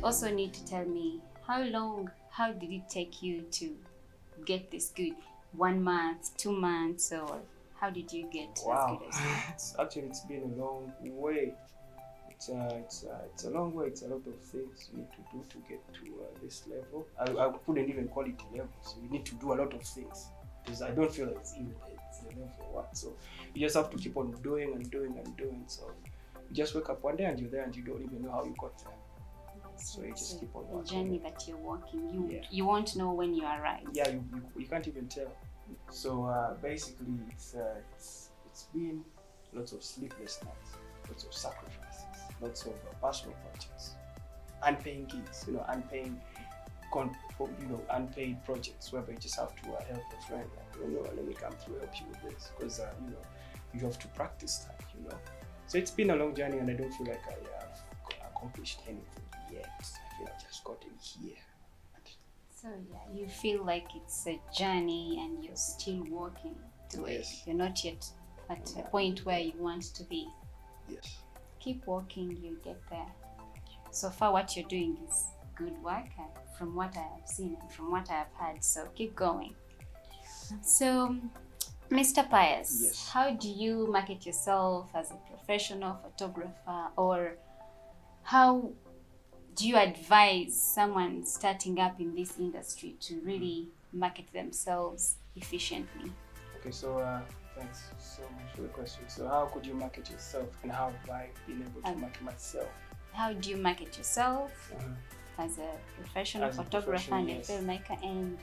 also need to tell me how did it take you to get this good? 1 month, 2 months, or how did you get as good as you? It's been a long way. It's a long way. It's a lot of things you need to do to get to this level. I couldn't even call it a level. So you need to do a lot of things because I don't feel like it's a level for what. So you just have to keep on doing and doing and doing. So you just wake up one day and you're there and you don't even know how you got there. So you just keep on walking. The journey that you're walking, you won't know when you arrive. Yeah, you can't even tell. So basically, it's been lots of sleepless nights, lots of sacrifices, lots of personal projects, unpaying gigs, unpaid projects whereby you just have to help a friend. Like, let me come through help you with this because you have to practice that. So it's been a long journey, and I don't feel like I have accomplished anything yet. I feel I've just gotten here. So you feel like it's a journey and you're still walking to it. You're not yet at a point where you want to be. Yes. Keep walking, you'll get there. So far what you're doing is good work from what I have seen and from what I have heard. So keep going. So Mr. Pius, yes. How do you market yourself as a professional photographer, or how do you advise someone starting up in this industry to really market themselves efficiently? Okay, so thanks so much for the question. So how could you market yourself, and how have I been able to market myself? How do you market yourself as a professional photographer and a filmmaker, and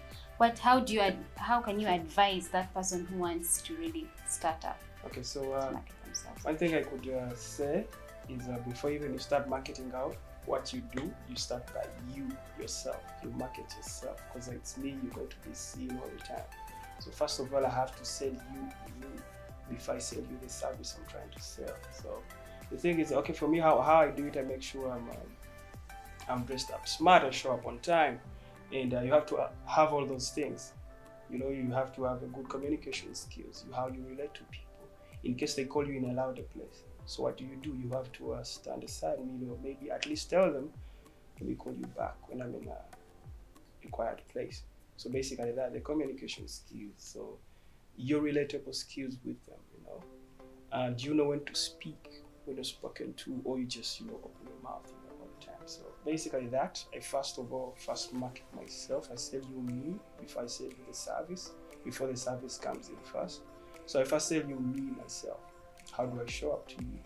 how can you advise that person who wants to really start up? Okay, so market themselves? One thing I could say is before even you start marketing out, what you do, you start by you yourself. You market yourself, because it's me you're going to be seeing all the time. So first of all, I have to sell you before I sell you the service I'm trying to sell. So the thing is, okay, for me, how I do it, I make sure I'm dressed up smart, I show up on time, and you have to have all those things. You have to have a good communication skills, how you relate to people in case they call you in a louder place. So what do? You have to stand aside and maybe at least tell them, let me call you back when I'm in a quiet place. So basically that, the communication skills, so your relatable skills with them, do you know when to speak, when you're spoken to, or you just open your mouth all the time. So basically that, I first market myself. I sell you me before I sell you the service, before the service comes in first. So I first sell you me myself. How do I show up to you?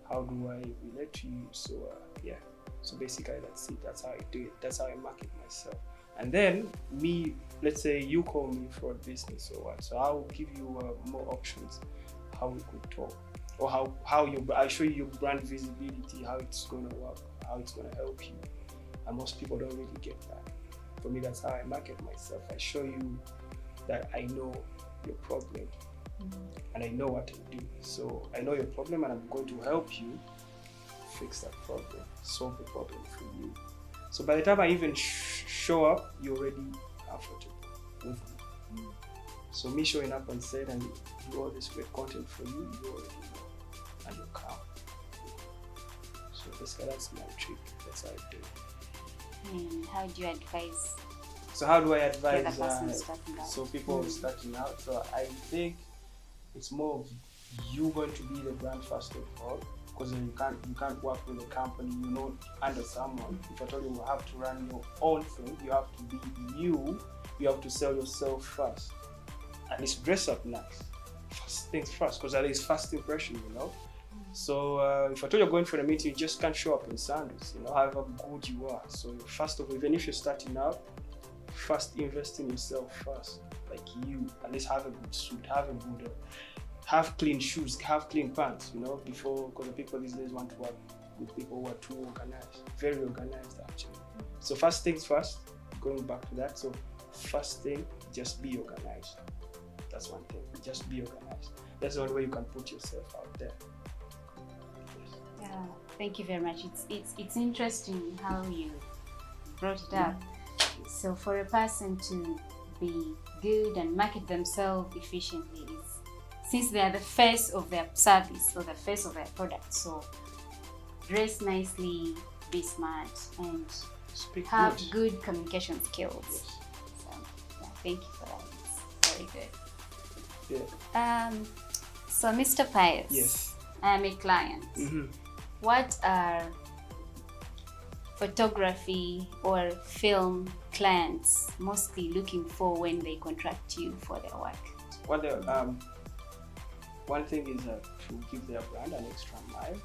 How do I relate to you? So so basically that's it. That's how I do it. That's how I market myself. And then me, let's say you call me for a business or what, so I'll give you more options how we could talk, or I show you your brand visibility, how it's gonna work, how it's gonna help you. And most people don't really get that. For me, that's how I market myself. I show you that I know your problem, and I know what I do. So I know your problem, and I'm going to help you fix that problem, solve the problem for you. So by the time I even show up, you already comfortable with me. So me showing up on set and do all this great content for you, you already know, and you're calm. So basically that's my trick. That's how I do it. And how do you advise? So how do I advise so people starting out? So I think it's more of you going to be the brand first of all, because you can't work with a company under someone. If I told you have to run your own thing, you have to be you. You have to sell yourself first. At least dress up nice. First things first, because that is first impression, So if I told you going for a meeting, you just can't show up in sandals, however good you are. So first of all, even if you're starting out, first invest in yourself first. Like you, at least have a good suit, have clean shoes, have clean pants, before, because the people these days want to work with people who are too organized, very organized actually. So first things first, going back to that. So first thing, just be organized. That's one thing, just be organized. That's the only way you can put yourself out there. Yes. Yeah, thank you very much. It's interesting how you brought it up. So for a person to be good and market themselves efficiently, since they are the face of their service or the face of their product, so dress nicely, be smart and Speak have good. good communication skills. Yes. So yeah, thank you for that. It's very good. Yeah. So Mr. Pius, Yes. I am a client. Mm-hmm. What are photography or film clients mostly looking for when they contract you for their work? Well, one thing is to give their brand an extra mile,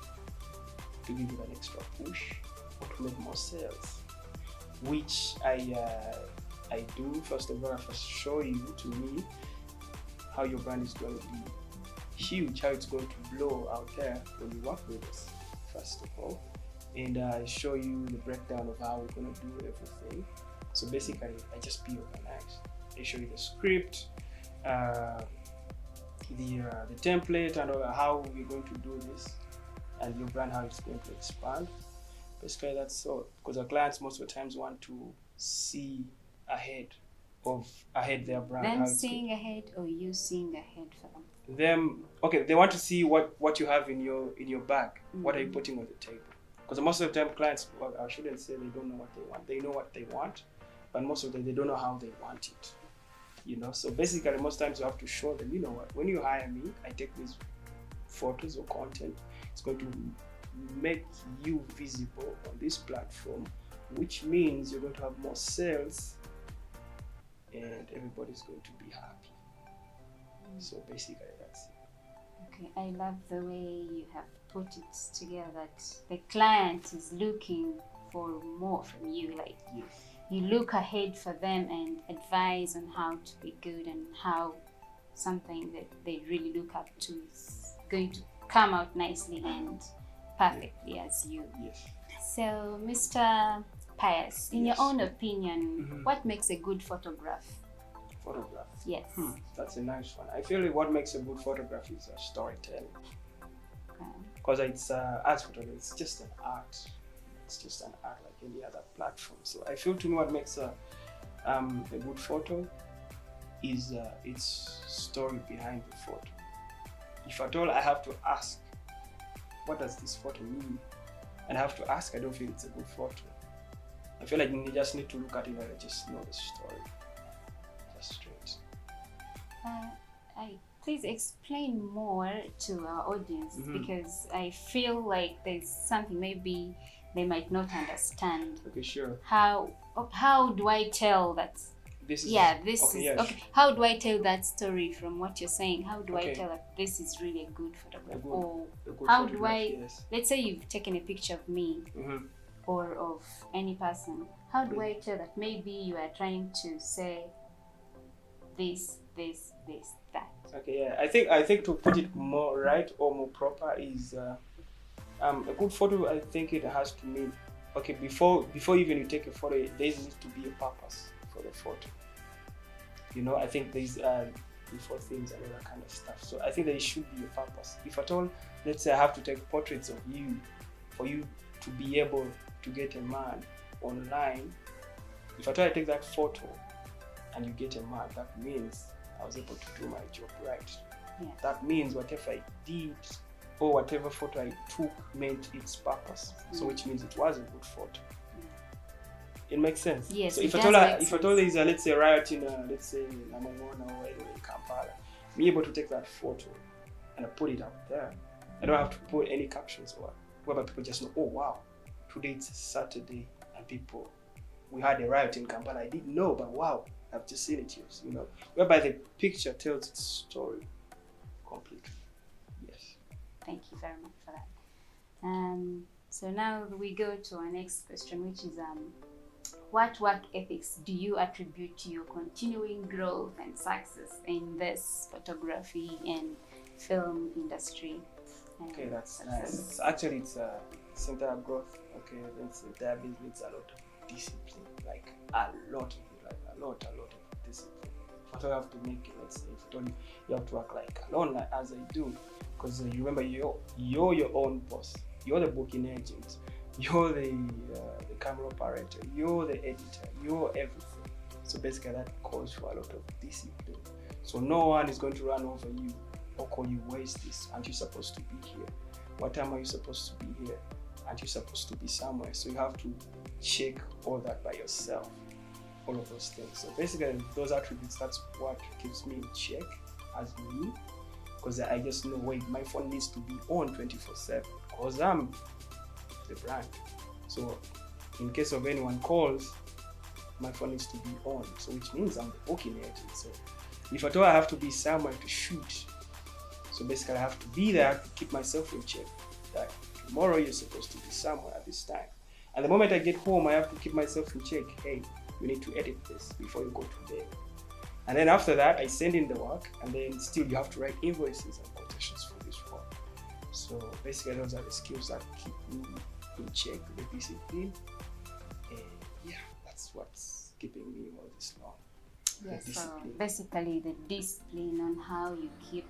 to give it an extra push, or to make more sales, which I do. First of all, I first show you to me how your brand is going to be huge, how it's going to blow out there when you work with us, first of all. And I show you the breakdown of how we're going to do everything. So basically, I just be organized. I show you the script, the template, and how we're going to do this, and your brand, how it's going to expand. Basically, that's all. Because our clients most of the times want to see ahead their brand. Them seeing ahead, or you seeing ahead for them? They want to see what you have in your bag. Mm-hmm. What are you putting on the table? Because most of the time clients, well, I shouldn't say they don't know what they want. They know what they want, but most of the time they don't know how they want it. So basically most times you have to show them, you know what, when you hire me, I take these photos or content. It's going to make you visible on this platform, which means you're going to have more sales and everybody's going to be happy. So basically that's it. Okay, I love the way you have put it together, that the client is looking for more from you. Like, Yes. you look ahead for them and advise on how to be good and how something that they really look up to is going to come out nicely and perfectly as you. Yes. So, Mr. Pius, in Yes. your own opinion, Mhm. what makes a good photograph? Photograph. Yes. That's a nice one. I feel like what makes a good photograph is storytelling. Okay. Because it's art photography, it's just an art. It's just an art like any other platform. So I feel to me what makes a good photo is its story behind the photo. If at all I have to ask, what does this photo mean? And I have to ask, I don't feel it's a good photo. I feel like you just need to look at it and just know the story. Just straight. Please explain more to our audience, Mhm. because I feel like there's something maybe they might not understand. Okay, sure. How do I tell that? This is Okay. How do I tell that story from what you're saying? How do I Okay. tell that this is really a good photograph? Or A good how do photograph, I? yes. Let's say you've taken a picture of me Mhm. or of any person. How do I tell that maybe you are trying to say this, that? Okay, yeah. I think to put it more right or more proper is a good photo. I think it has to mean, okay, before even you take a photo, there needs to be a purpose for the photo. I think there's before things and all that kind of stuff. So I think there should be a purpose. If at all, let's say I have to take portraits of you for you to be able to get a man online. If at all I take that photo and you get a man, that means I was able to do my job right. Yeah. That means whatever I did or whatever photo I took meant its purpose. So which means it was a good photo. It makes sense. Yes, so it if does at all make if at all there is a, let's say, riot in let's say Namangona or anywhere in Kampala, me able to take that photo and I put it out there. I don't have to put any captions or whereby people just know, oh wow, today it's Saturday and we had a riot in Kampala. I didn't know, but wow, I've just seen it here. Whereby the picture tells its story completely. Yes. Thank you very much for that. So now we go to our next question, which is what work ethics do you attribute to your continuing growth and success in this photography and film industry? Okay, that's nice. Actually, it's a center of growth. Okay, there needs a lot of discipline, like a lot of discipline. If you have to make it, let's say, you have to work like alone, like as I do, because you remember you're your own boss. You're the booking agent. You're the camera operator. You're the editor. You're everything. So basically, that calls for a lot of discipline. So no one is going to run over you or call you waste this. Aren't you supposed to be here? What time are you supposed to be here? and you're supposed to be somewhere. So you have to check all that by yourself, all of those things. So basically, those attributes, that's what keeps me in check as me, because I just know, wait, my phone needs to be on 24/7 because I'm the brand. So in case of anyone calls, my phone needs to be on, so which means I'm the booking agent. So if at all I have to be somewhere to shoot, so basically I have to be there to keep myself in check, that tomorrow you're supposed to be somewhere at this time. And the moment I get home, I have to keep myself in check. Hey, you need to edit this before you go to bed. And then after that, I send in the work, and then still you have to write invoices and quotations for this work. So basically those are the skills that keep me in check, the discipline. And yeah, that's what's keeping me all this long. Yes, so basically the discipline on how you keep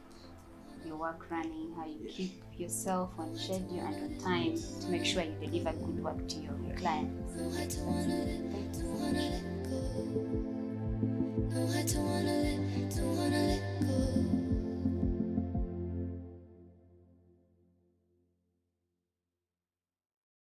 your work running, how you keep yourself on schedule and on time to make sure you deliver good work to your clients. Thank you so much.